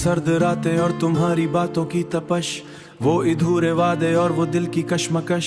सर्द रातें और तुम्हारी बातों की तपश, वो अधूरे वादे और वो दिल की कशमकश।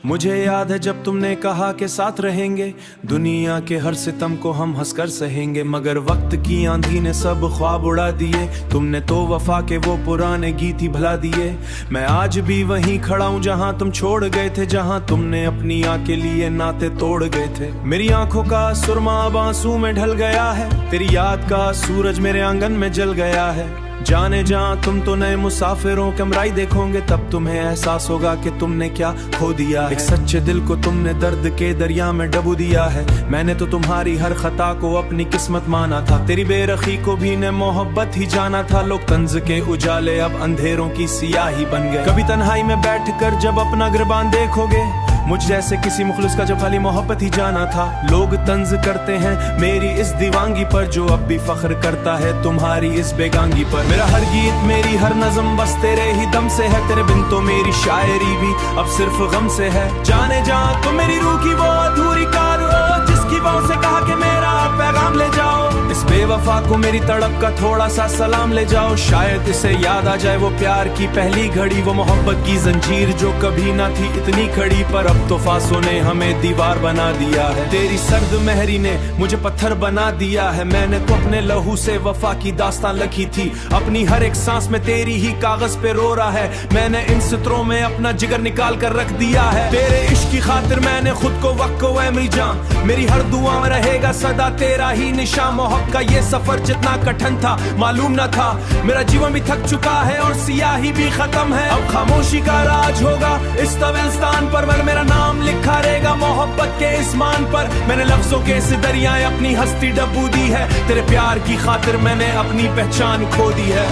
मुझे याद है जब तुमने कहा कि साथ रहेंगे, दुनिया के हर सितम को हम हंसकर सहेंगे। मगर वक्त की आंधी ने सब ख्वाब उड़ा दिए, तुमने तो वफा के वो पुराने गीत ही भुला दिए। मैं आज भी वहीं खड़ा हूँ जहाँ तुम छोड़ गए थे, जहाँ तुमने अपनी आँख के लिए नाते तोड़ गए थे। मेरी आंखों का सुरमा अब आंसू में ढल गया है, तेरी याद का सूरज मेरे आंगन में जल गया है। जाने जा तुम तो नए मुसाफिरों कमराई देखोगे, तब तुम्हें एहसास होगा कि तुमने क्या खो दिया। एक सच्चे दिल को तुमने दर्द के दरिया में डुबो दिया है। मैंने तो तुम्हारी हर खता को अपनी किस्मत माना था, तेरी बेरखी को भी ने मोहब्बत ही जाना था। लोग तंज के उजाले अब अंधेरों की सियाही बन गए। कभी तन्हाई में बैठकर जब अपना गिरबान देखोगे, मुझ जैसे किसी मुखलिस का जो खाली मोहब्बत ही जाना था। लोग तंज करते हैं मेरी इस दीवानगी पर, जो अब भी फख्र करता है तुम्हारी इस बेगांगी पर। मेरा हर गीत मेरी हर नज़म बस तेरे ही दम से है, तेरे बिन तो मेरी शायरी भी अब सिर्फ गम से है। जाने जा तो मेरी रूह की वो अधूरी कार हो, जिसकी बाहों से कहा कि मेरा पैगाम ले जाओ। इस बेवफा को मेरी तड़प का थोड़ा सा सलाम ले जाओ। शायद इसे याद आ जाए वो प्यार की पहली घड़ी, वो मोहब्बत की जंजीर जो कभी ना थी इतनी खड़ी, पर अब तो फासों ने हमें दीवार बना दिया है। तेरी सर्द मेहरी ने मुझे पत्थर बना दिया है। मैंने तो अपने लहू से वफा की दास्तान लिखी थी, अपनी हर एक सांस में तेरी ही कागज पे रो रहा है। मैंने इन सत्रों में अपना जिगर निकाल कर रख दिया है। तेरे इश्क की खातिर मैंने खुद को वक्त को मेरी जान, मेरी हर दुआ में रहेगा सदा तेरा ही निशान। मोहब्बत का ये सफर जितना कठिन था मालूम न था, मेरा जीवन भी थक चुका है और सियाही भी खत्म है। अब खामोशी का राज होगा इस तवेस्तान पर, मगर मेरा नाम लिखा रहेगा मोहब्बत के इस मान पर। मैंने लफ्जों के इस दरियाएं अपनी हस्ती डुबो दी है, तेरे प्यार की खातिर मैंने अपनी पहचान खो दी है।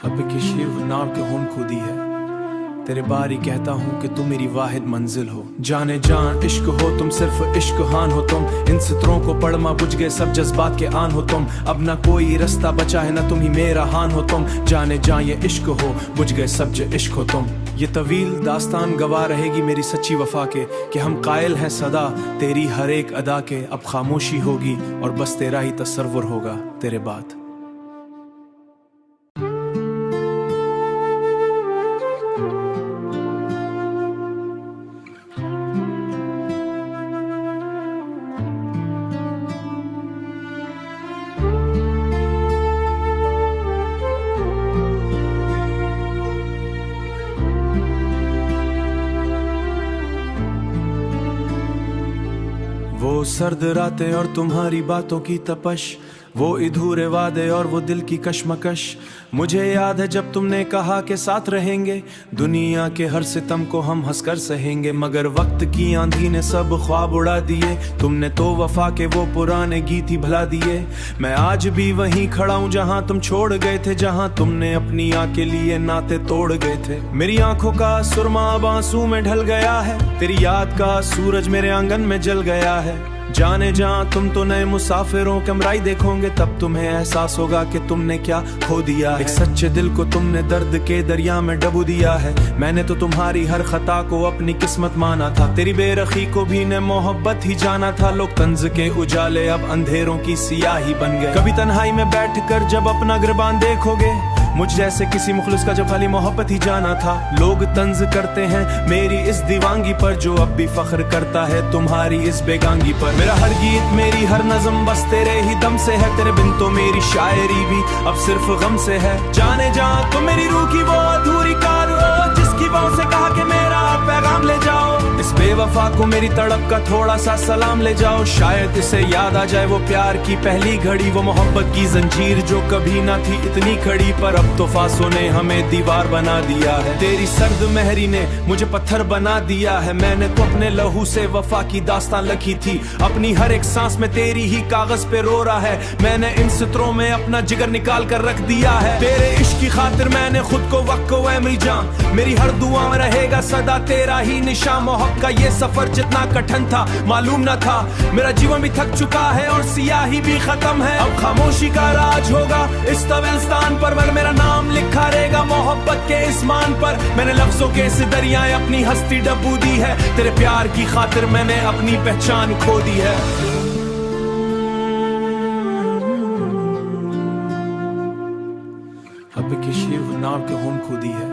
अब किसी नाव के हम खुदी है, तेरे बारी कहता हूँ कि तुम मेरी वाहिद मंजिल हो। जाने जान इश्क हो तुम, सिर्फ इश्क हान हो तुम। इन सत्रों को पढ़मा बुझ गए सब जज्बात के आन हो तुम। अब ना कोई रास्ता बचा है, ना तुम ही मेरा हान हो तुम। जाने जा ये इश्क हो, बुझ गए सब जो इश्क हो तुम। ये तवील दास्तान गवाह रहेगी मेरी सच्ची वफा के, कि हम कायल हैं सदा तेरी हर एक अदा के। अब खामोशी होगी और बस तेरा ही तसव्वुर होगा तेरे बाद। वो सर्द रातें और तुम्हारी बातों की तपश, वो अधूरे वादे और वो दिल की कशमकश। मुझे याद है जब तुमने कहा कि साथ रहेंगे, दुनिया के हर सितम को हम हंसकर सहेंगे। मगर वक्त की आंधी ने सब ख्वाब उड़ा दिए, तुमने तो वफा के वो पुराने गीत ही भुला दिए। मैं आज भी वहीं खड़ा हूँ जहाँ तुम छोड़ गए थे, जहाँ तुमने अपनी आँख के लिए नाते तोड़ गए थे। मेरी आंखों का सुरमा अब आंसू में ढल गया है, तेरी याद का सूरज मेरे आंगन में जल गया है। जाने जा तुम तो नए मुसाफिरों कमराई देखोगे, तब तुम्हें एहसास होगा कि तुमने क्या खो दिया है। एक सच्चे दिल को तुमने दर्द के दरिया में डुबो दिया है। मैंने तो तुम्हारी हर खता को अपनी किस्मत माना था, तेरी बेरखी को भी ने मोहब्बत ही जाना था। लोग तंज के उजाले अब अंधेरों की सियाही बन गए। कभी तन्हाई में बैठकर जब अपना गिरबान देखोगे, मुझ जैसे किसी मुखलिस का जो खाली मोहब्बत ही जाना था। लोग तंज करते हैं मेरी इस दीवानगी पर, जो अब भी फख्र करता है तुम्हारी इस बेगांगी पर। मेरा हर गीत मेरी हर नज़म बस तेरे ही दम से है, तेरे बिन तो मेरी शायरी भी अब सिर्फ गम से है। जाने जा तो मेरी रूह की वो अधूरी कार हो, जिसकी बाहों से कहा कि मेरा पैगाम ले जाओ। इस बेवफा को मेरी तड़प का थोड़ा सा सलाम ले जाओ। शायद इसे याद आ जाए वो प्यार की पहली घड़ी, वो मोहब्बत की जंजीर जो कभी ना थी इतनी खड़ी, पर अब तो फासों ने हमें दीवार बना दिया है। तेरी सर्द मेहरी ने मुझे पत्थर बना दिया है। मैंने तो अपने लहू से वफा की दास्तान लिखी थी, अपनी हर एक सांस में तेरी ही कागज पे रो रहा है। मैंने इन सत्रों में अपना जिगर निकाल कर रख दिया है। तेरे इश्क की खातिर मैंने खुद को वक्त को मेरी जान, मेरी हर दुआ में रहेगा सदा तेरा ही निशान। मोहब्बत का ये सफर जितना कठिन था मालूम न था, मेरा जीवन भी थक चुका है और सियाही भी खत्म है। अब खामोशी का राज होगा इस तवेस्तान पर, मगर मेरा नाम लिखा रहेगा मोहब्बत के इस मान पर। मैंने लफ्जों के इस दरियाएं अपनी हस्ती डुबो दी है, तेरे प्यार की खातिर मैंने अपनी पहचान खो दी है। अब किसी नाव के हुन खुदी है,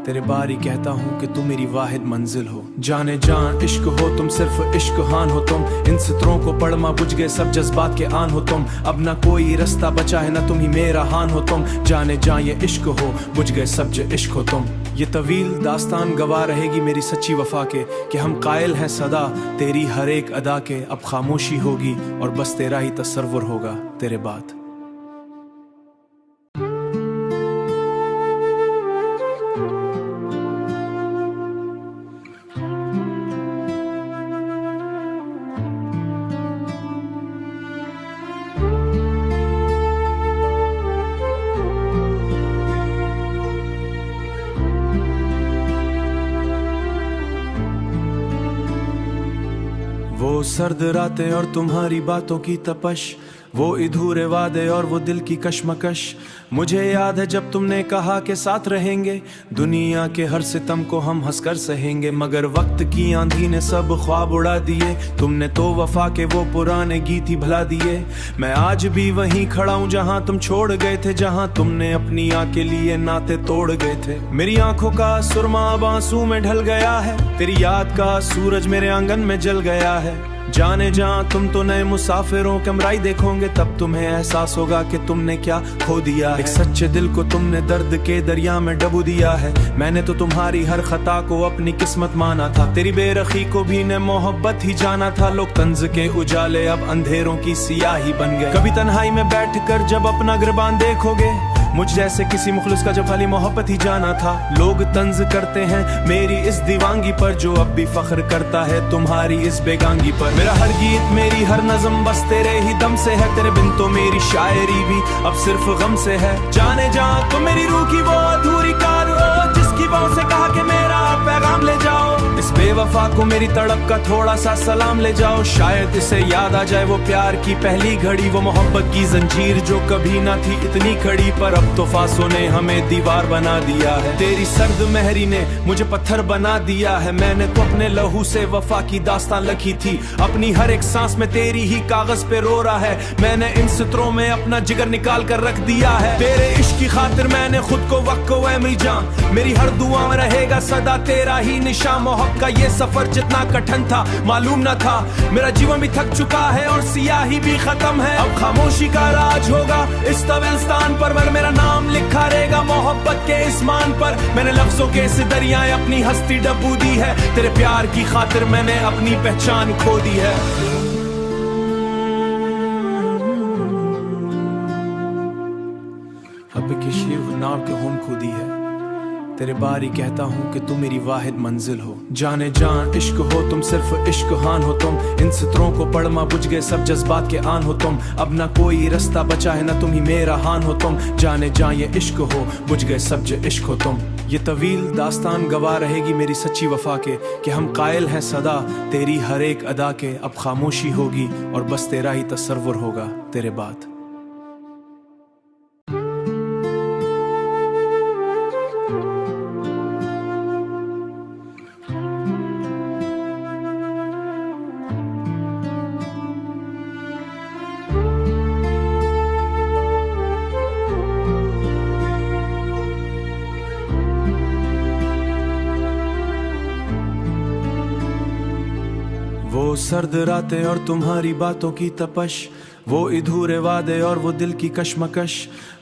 तेरे बारी कहता हूँ कि तुम मेरी वाहिद मंजिल हो। जाने जान इश्क हो तुम, सिर्फ इश्क हान हो तुम। इन सत्रों को पढ़मा बुझ गए सब जज्बात के आन हो तुम। अब ना कोई रास्ता बचा है ना तुम ही मेरा हान हो तुम। जाने जान ये इश्क हो, बुझ गए सब जो इश्क हो तुम। ये तवील दास्तान गवाह रहेगी मेरी सच्ची वफा के, कि हम कायल हैं सदा तेरी हर एक अदा के। अब खामोशी होगी और बस तेरा ही तसव्वुर होगा तेरे बाद। वो सर्द रातें और तुम्हारी बातों की तपश, वो अधूरे वादे और वो दिल की कशमकश। मुझे याद है जब तुमने कहा कि साथ रहेंगे, दुनिया के हर सितम को हम हंसकर सहेंगे। मगर वक्त की आंधी ने सब ख्वाब उड़ा दिए, तुमने तो वफा के वो पुराने गीत ही भुला दिए। मैं आज भी वहीं खड़ा हूँ जहाँ तुम छोड़ गए थे, जहाँ तुमने अपनी आँख के लिए नाते तोड़ गए थे। मेरी आंखों का सुरमा अब आंसू में ढल गया है, तेरी याद का सूरज मेरे आंगन में जल गया है। जाने जा तुम तो नए मुसाफिरों कमराई देखोगे, तब तुम्हें एहसास होगा कि तुमने क्या खो दिया है। एक सच्चे दिल को तुमने दर्द के दरिया में डुबो दिया है। मैंने तो तुम्हारी हर खता को अपनी किस्मत माना था, तेरी बेरखी को भी ने मोहब्बत ही जाना था। लोग तंज के उजाले अब अंधेरों की सियाही बन गए। कभी तन्हाई में बैठकर जब अपना गिरबान देखोगे, मुझ जैसे किसी मुखलिस का जब खाली मोहब्बत ही जाना था। लोग तंज करते हैं मेरी इस दीवानगी पर, जो अब भी फख्र करता है तुम्हारी इस बेगांगी पर। मेरा हर गीत मेरी हर नज़म बस तेरे ही दम से है, तेरे बिन तो मेरी शायरी भी अब सिर्फ गम से है। जाने जा तुम मेरी रूह की वो अधूरी कार हो, जिसकी बाहों से कहा कि मेरा पैगाम ले जाओ। इस बेवफा को मेरी तड़प का थोड़ा सा सलाम ले जाओ। शायद इसे याद आ जाए वो प्यार की पहली घड़ी, वो मोहब्बत की जंजीर जो कभी ना थी इतनी खड़ी। पर अब तो फासों ने हमें दीवार बना दिया है, तेरी सर्द मेहरी ने मुझे पत्थर बना दिया है। मैंने तो अपने लहू से वफा की दास्तान लिखी थी, अपनी हर एक सांस में तेरी ही कागज पे रो रहा है। मैंने इन सत्रों में अपना जिगर निकाल कर रख दिया है। तेरे इश्क की खातिर मैंने खुद को वक्त को है मेरी जान, मेरी हर दुआ में रहेगा सदा तेरा ही निशान। मोहब्बत का ये सफर जितना कठिन था मालूम न था, मेरा जीवन भी थक चुका है और सियाही भी खत्म है। अब खामोशी का राज होगा इस तविलस्तान पर, मेरा नाम लिखा रहेगा मोहब्बत के इस मान पर। मैंने लफ्जों के इस दरियाएं अपनी हस्ती डबो दी है, तेरे प्यार की खातिर मैंने अपनी पहचान खो दी है। अब किसी नाव के हुन खुदी है, तेरे बारी कहता हूँ कि तुम मेरी वाहिद मंजिल हो। जाने जान इश्क हो तुम, सिर्फ इश्क हान हो तुम। इन सत्रों को पढ़मा बुझ गए सब जज्बात के आन हो तुम। अब ना कोई रास्ता बचा है ना तुम ही मेरा हान हो तुम। जाने जान ये इश्क हो, बुझ गए सब जो इश्क हो तुम। ये तवील दास्तान गवाह रहेगी मेरी सच्ची वफा के, कि हम कायल हैं सदा तेरी हर एक अदा के। अब खामोशी होगी और बस तेरा ही तसव्वुर होगा तेरे बाद। वो सर्द रातें और तुम्हारी बातों की तपश, वो अधूरे वादे और वो दिल की कशमकश।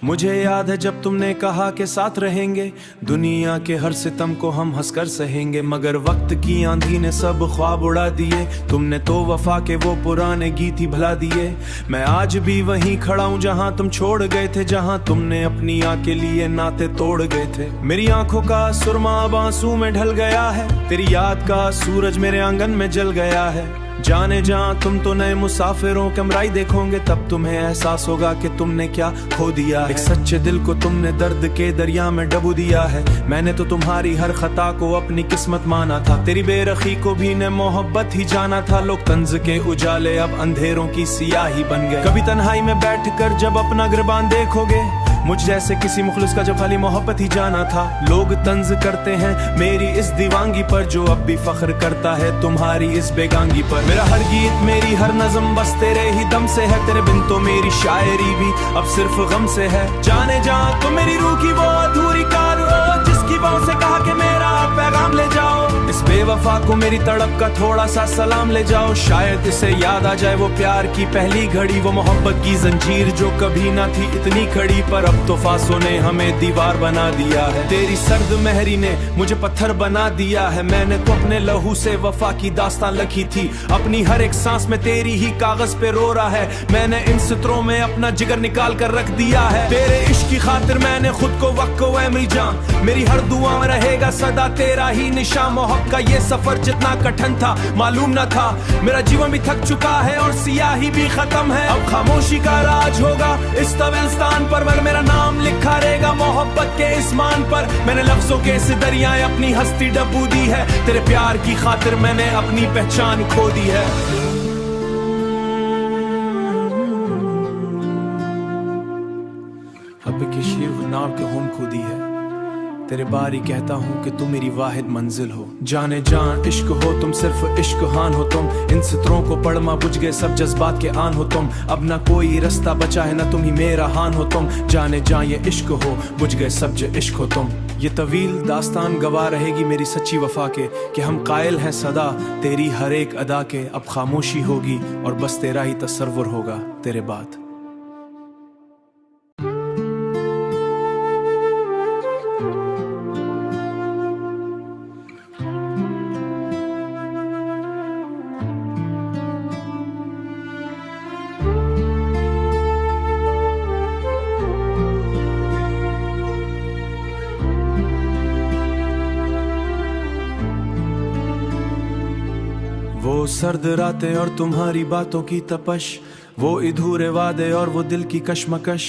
मुझे याद है जब तुमने कहा कि साथ रहेंगे, दुनिया के हर सितम को हम हंसकर सहेंगे। मगर वक्त की आंधी ने सब ख्वाब उड़ा दिए, तुमने तो वफा के वो पुराने गीत ही भुला दिए। मैं आज भी वहीं खड़ा हूँ जहाँ तुम छोड़ गए थे, जहाँ तुमने अपनी आँख के लिए नाते तोड़ गए थे। मेरी आंखों का सुरमा अब आंसू में ढल गया है, तेरी याद का सूरज मेरे आंगन में जल गया है। जाने जा तुम तो नए मुसाफिरों कमराई देखोगे, तब तुम्हें एहसास होगा कि तुमने क्या खो दिया। एक सच्चे दिल को तुमने दर्द के दरिया में डुबो दिया है। मैंने तो तुम्हारी हर खता को अपनी किस्मत माना था, तेरी बेरखी को भी ने मोहब्बत ही जाना था। लोग तंज के उजाले अब अंधेरों की सियाही बन गए। कभी तन्हाई में बैठकर जब अपना गिरबान देखोगे, मुझ जैसे किसी मुखलिस का जब खाली मोहब्बत ही जाना था। लोग तंज करते हैं मेरी इस दीवानगी पर, जो अब भी फख्र करता है तुम्हारी इस बेगांगी पर। मेरा हर गीत मेरी हर नज़म बस तेरे ही दम से है, तेरे बिन तो मेरी शायरी भी अब सिर्फ गम से है। जाने जा तो मेरी रूह की वो अधूरी कार हो, जिसकी बाहों से कहा कि मेरा पैगाम ले जाओ। इस बेवफा को मेरी तड़प का थोड़ा सा सलाम ले जाओ, शायद इसे याद आ जाए वो प्यार की पहली घड़ी, वो मोहब्बत की जंजीर जो कभी ना थी इतनी खड़ी, पर अब तो फासों ने हमें दीवार बना दिया है। तेरी सर्द मेहरी ने मुझे पत्थर बना दिया है, मैंने तो अपने लहू से वफा की दास्तां लिखी थी। अपनी हर एक सांस में तेरी ही कागज पे रो रहा है, मैंने इन सत्रों में अपना जिगर निकाल कर रख दिया है। तेरे इश्क की खातिर मैंने खुद को वक्त को ऐ मेरी जान, मेरी हर दुआ में रहेगा सदा तेरा ही निशान। मोहब्बत का ये सफर जितना कठिन था मालूम न था, मेरा जीवन भी थक चुका है और सियाही भी खत्म है। अब खामोशी का राज होगा इस तविलस्तान पर, मेरा नाम लिखा रहेगा मोहब्बत के इस मान पर। मैंने लफ्जों के इस दरियाएं अपनी हस्ती डबू दी है, तेरे प्यार की खातिर मैंने अपनी पहचान खो दी है। अब के शिव नाव के हुन खुदी है, तेरे बारी कहता हूँ कि तुम मेरी वाहिद मंजिल हो। जाने जान इश्क हो तुम, सिर्फ इश्क हान हो तुम, इन सत्रों को पढ़मा बुझ गए सब जज्बात के आन हो तुम। अब ना कोई रास्ता बचा है ना तुम ही मेरा हान हो तुम, जाने जान ये इश्क हो बुझ गए सब जो इश्क हो तुम। ये तवील दास्तान गवाह रहेगी मेरी सच्ची वफा के, कि हम कायल हैं सदा तेरी हर एक अदा के। अब खामोशी होगी और बस तेरा ही तसव्वुर होगा तेरे बाद। वो सर्द रातें और तुम्हारी बातों की तपश, वो अधूरे वादे और वो दिल की कशमकश।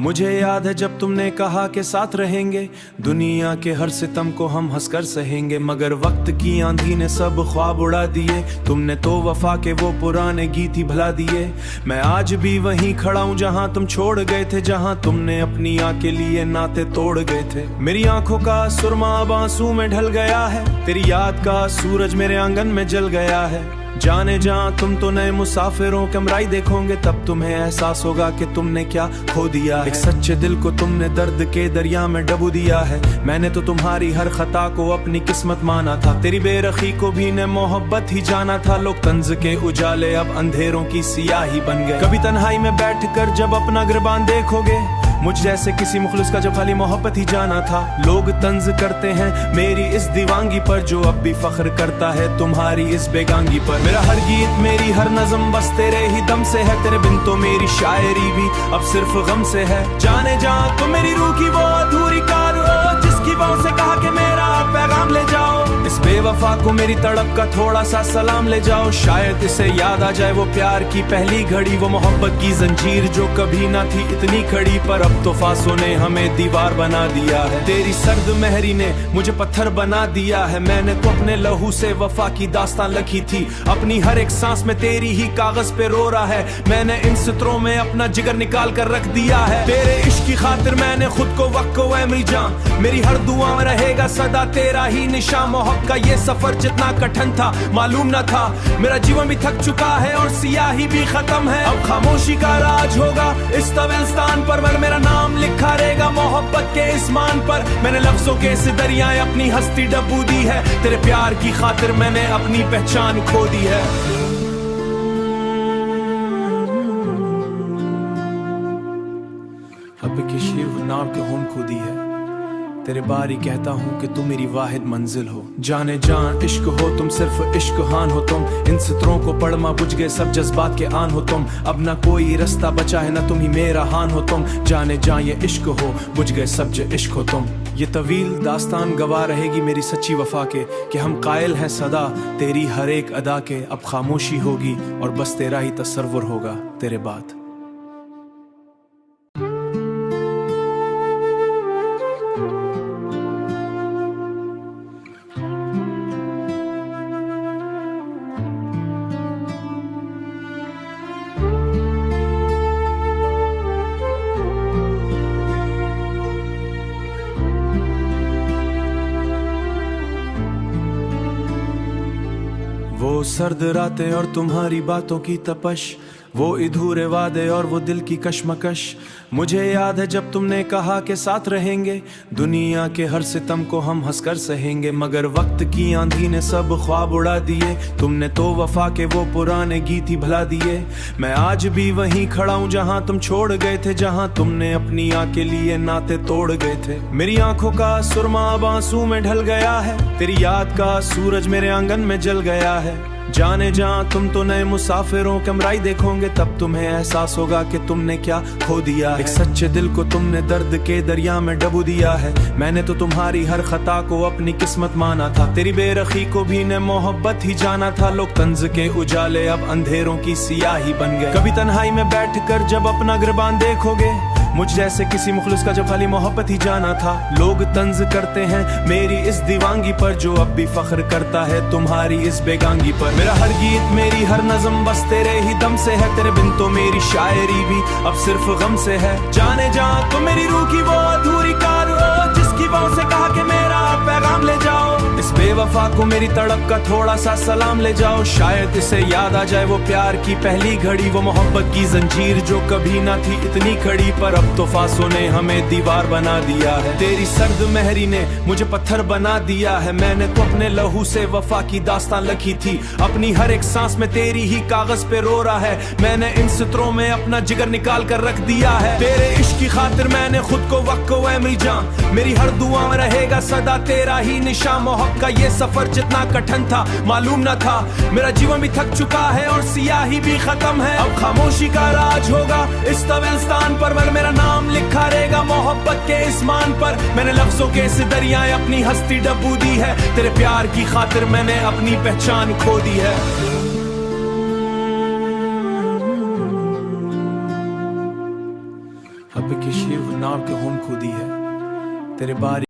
मुझे याद है जब तुमने कहा कि साथ रहेंगे, दुनिया के हर सितम को हम हंसकर सहेंगे, मगर वक्त की आंधी ने सब ख्वाब उड़ा दिए। तुमने तो वफा के वो पुराने गीत ही भुला दिए। मैं आज भी वहीं खड़ा हूँ जहाँ तुम छोड़ गए थे, जहाँ तुमने अपनी आँख के लिए नाते तोड़ गए थे। मेरी आंखों का सुरमा अब आंसू में ढल गया है, तेरी याद का सूरज मेरे आंगन में जल गया है। जाने जा तुम तो नए मुसाफिरों कमराई देखोगे, तब तुम्हें एहसास होगा कि तुमने क्या खो दिया है। एक सच्चे दिल को तुमने दर्द के दरिया में डुबो दिया है, मैंने तो तुम्हारी हर खता को अपनी किस्मत माना था। तेरी बेरखी को भी ने मोहब्बत ही जाना था। लोग तंज के उजाले अब अंधेरों की सियाही बन गए। कभी तन्हाई में बैठकर जब अपना गिरबान देखोगे, मुझ जैसे किसी मुखलिस का जब खाली मोहब्बत ही जाना था। लोग तंज करते हैं मेरी इस दीवानगी पर, जो अब भी फख्र करता है तुम्हारी इस बेगांगी पर। मेरा हर गीत मेरी हर नज़म बस तेरे ही दम से है, तेरे बिन तो मेरी शायरी भी अब सिर्फ गम से है। जाने जा तो मेरी रूह की वो अधूरी कार हो, जिसकी बाहों से कहा कि मेरा पैगाम ले जाओ। इस बेवफा को मेरी तड़प का थोड़ा सा सलाम ले जाओ, शायद इसे याद आ जाए वो प्यार की पहली घड़ी, वो मोहब्बत की जंजीर जो कभी ना थी इतनी खड़ी, पर अब तो फासों ने हमें दीवार बना दिया है। तेरी सर्द मेहरी ने मुझे पत्थर बना दिया है, मैंने तो अपने लहू से वफा की दास्तां लिखी थी। अपनी हर एक सांस में तेरी ही कागज पे रो रहा है, मैंने इन सत्रों में अपना जिगर निकाल कर रख दिया है। तेरे इश्क की खातिर मैंने खुद को वक्त को ऐ मेरी जान, मेरी हर दुआ में रहेगा सदा तेरा ही निशान। मोहब्बत का ये सफर जितना कठिन था मालूम न था, मेरा जीवन भी थक चुका है और सियाही भी खत्म है। अब खामोशी का राज होगा इस तविलस्तान पर, मेरा नाम लिखा रहेगा मोहब्बत के इस मान पर। मैंने लफ्जों के इस दरियाएं अपनी हस्ती डबू दी है, तेरे प्यार की खातिर मैंने अपनी पहचान खो दी है। अब की शिव नाव के हुन खुदी है, तेरे बारी कहता हूँ कि तुम मेरी वाहिद मंजिल हो। जाने जान इश्क हो तुम, सिर्फ इश्क हान हो तुम, इन सत्रों को पढ़मा बुझ गए सब जज्बात के आन हो तुम। अब ना कोई रास्ता बचा है ना तुम ही मेरा हान हो तुम, जाने जान ये इश्क हो बुझ गए सब जो इश्क हो तुम। ये तवील दास्तान गवाह रहेगी मेरी सच्ची वफा के, कि हम कायल हैं सदा तेरी हर एक अदा के। अब खामोशी होगी और बस तेरा ही तसव्वुर होगा तेरे बाद। वो सर्द रातें और तुम्हारी बातों की तपश, वो अधूरे वादे और वो दिल की कशमकश। मुझे याद है जब तुमने कहा कि साथ रहेंगे, दुनिया के हर सितम को हम हंसकर सहेंगे। मगर वक्त की आंधी ने सब ख्वाब उड़ा दिए, तुमने तो वफा के वो पुराने गीत ही भुला दिए। मैं आज भी वहीं खड़ा हूँ जहाँ तुम छोड़ गए थे, जहाँ तुमने अपनी आँख के लिए नाते तोड़ गए थे। मेरी आंखों का सुरमा अब आंसू में ढल गया है, तेरी याद का सूरज मेरे आंगन में जल गया है। जाने जहाँ तुम तो नए मुसाफिरों कमराई देखोगे, तब तुम्हें एहसास होगा कि तुमने क्या खो दिया है। एक सच्चे दिल को तुमने दर्द के दरिया में डुबो दिया है। मैंने तो तुम्हारी हर खता को अपनी किस्मत माना था, तेरी बेरखी को भी ने मोहब्बत ही जाना था। लोग तंज के उजाले अब अंधेरों की सियाही बन गए। कभी तन्हाई में बैठकर जब अपना गिरबान देखोगे, मुझ जैसे किसी मुखलिस का जब खाली मोहब्बत ही जाना था। लोग तंज करते हैं मेरी इस दीवानगी पर, जो अब भी फख्र करता है तुम्हारी इस बेगांगी पर। मेरा हर गीत मेरी हर नज़म बस तेरे ही दम से है, तेरे बिन तो मेरी शायरी भी अब सिर्फ गम से है। जाने जा तो मेरी रूह की वो अधूरी कार हो, जिसकी बाहों से कहा कि मेरा पैगाम ले जाओ। इस बेवफा को मेरी तड़प का थोड़ा सा सलाम ले जाओ, शायद इसे याद आ जाए वो प्यार की पहली घड़ी। वो मोहब्बत की जंजीर जो कभी ना थी इतनी खड़ी, पर अब तो फांसों ने हमें दीवार बना दिया है। तेरी सर्द मेहरी ने मुझे पत्थर बना दिया है। मैंने तो अपने लहू से वफा की दास्तां लिखी थी, अपनी हर एक सांस में तेरी ही कागज पे रो रहा है। मैंने इन सत्रों में अपना जिगर निकाल कर रख दिया है। तेरे इश्क की खातिर मैंने खुद को वक्त को है मेरी जान, मेरी हर दुआ में रहेगा सदा तेरा ही निशान। मोहब्बत का ये सफर जितना कठिन था मालूम न था, मेरा जीवन भी थक चुका है और सियाही भी खत्म है। अब खामोशी का राज होगा इस तवेस्तान पर, मेरा नाम लिखा रहेगा मोहब्बत के इस मान पर। मैंने लफ्जों के इस दरियाएं अपनी हस्ती डबू दी है, तेरे प्यार की खातिर मैंने अपनी पहचान खो दी है। अब किसी नाव के खून खुदी है तेरे बारी